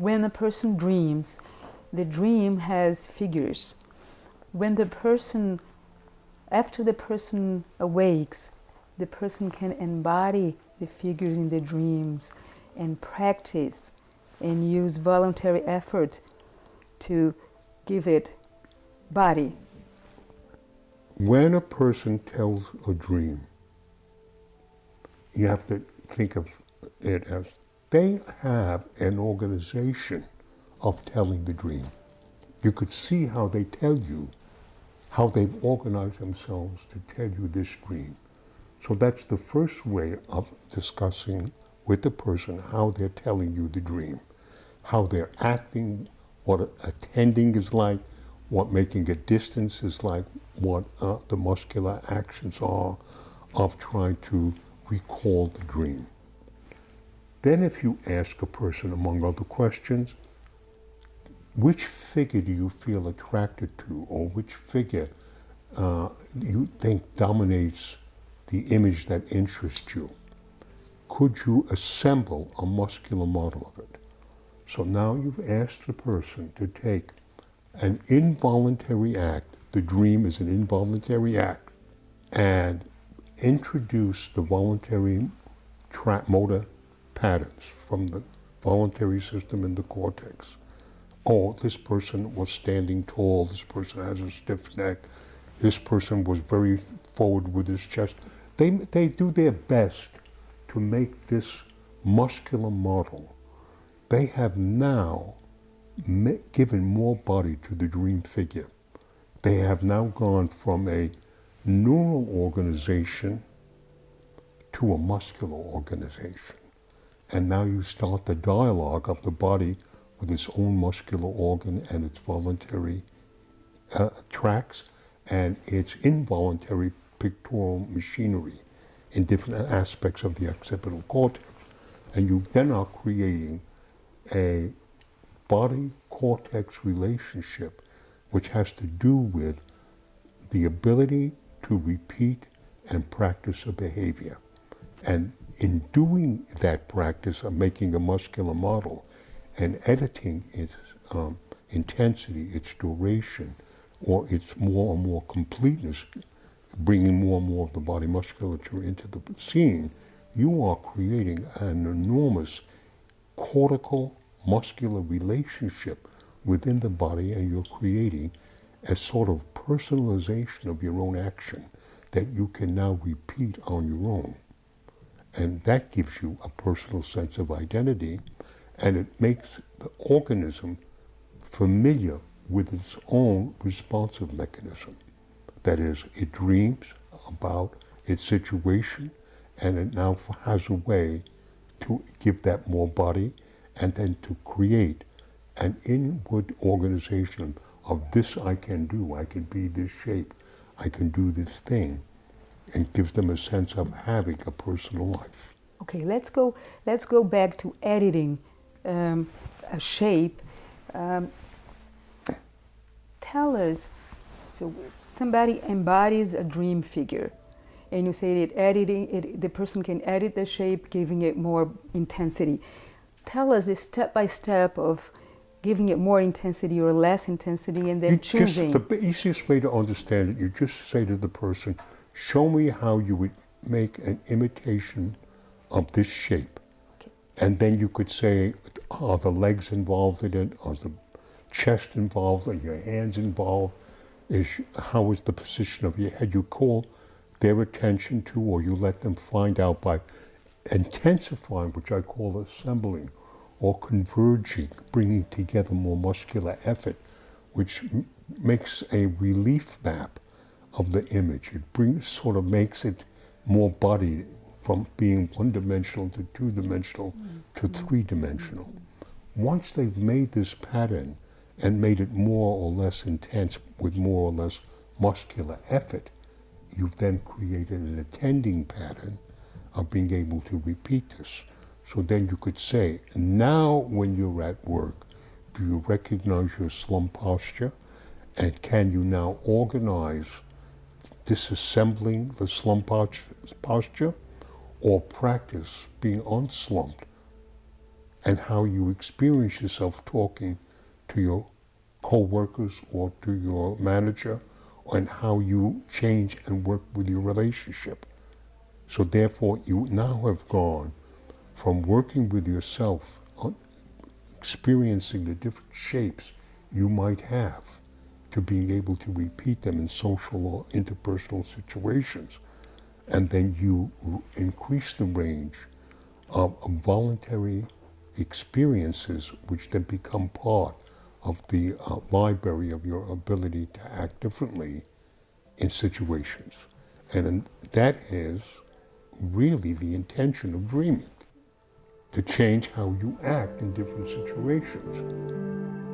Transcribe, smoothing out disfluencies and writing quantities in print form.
when a person dreams, the dream has figures. When the person, after the person awakes, the person can embody the figures in the dreams and practice and use voluntary effort to give it body. When a person tells a dream, you have to think of it as they have an organization of telling the dream. You could see how they tell you, how they've organized themselves to tell you this dream. So that's the first way of discussing with the person how they're telling you the dream, how they're acting, what attending is like, what making a distance is like, what the muscular actions are of trying to recall the dream. Then if you ask a person, among other questions, which figure do you feel attracted to, or which figure you think dominates the image that interests you? Could you assemble a muscular model of it? So now you've asked the person to take an involuntary act, the dream is an involuntary act, and introduce the voluntary motor patterns from the voluntary system in the cortex. Oh, this person was standing tall, this person has a stiff neck, this person was very forward with his chest. They do their best to make this muscular model. They have now given more body to the dream figure. They have now gone from a neural organization to a muscular organization. And now you start the dialogue of the body with its own muscular organ and its voluntary tracks and its involuntary pictorial machinery in different aspects of the occipital cortex. And you then are creating a body-cortex relationship which has to do with the ability to repeat and practice a behavior. And in doing that practice of making a muscular model and editing its intensity, its duration, or its more and more completeness, bringing more and more of the body musculature into the scene, you are creating an enormous cortical muscular relationship within the body, and you're creating a sort of personalization of your own action that you can now repeat on your own. And that gives you a personal sense of identity, and it makes the organism familiar with its own responsive mechanism. That is, it dreams about its situation, and it now has a way to give that more body, and then to create an inward organization of this I can do, I can be this shape, I can do this thing, and gives them a sense of having a personal life. Okay, let's go back to editing a shape. Tell us, so somebody embodies a dream figure, and you say that editing it, the person can edit the shape, giving it more intensity. Tell us the step-by-step of giving it more intensity or less intensity, and then choosing. The easiest way to understand it, you just say to the person, show me how you would make an imitation of this shape. Okay. And then you could say, are the legs involved in it? Are the chest involved? Are your hands involved? How is the position of your head? You call their attention to, or you let them find out by intensifying, which I call assembling, or converging, bringing together more muscular effort, which makes a relief map of the image. It sort of makes it more bodied from being one-dimensional to two-dimensional to three-dimensional. Once they've made this pattern and made it more or less intense with more or less muscular effort, you've then created an attending pattern of being able to repeat this. So then you could say, now when you're at work, do you recognize your slump posture? And can you now organize disassembling the slump posture, or practice being unslumped and how you experience yourself talking to your co-workers or to your manager, and how you change and work with your relationship. So therefore, you now have gone from working with yourself, experiencing the different shapes you might have, to being able to repeat them in social or interpersonal situations. And then you increase the range of voluntary experiences, which then become part of the library of your ability to act differently in situations. And that is really the intention of dreaming, to change how you act in different situations.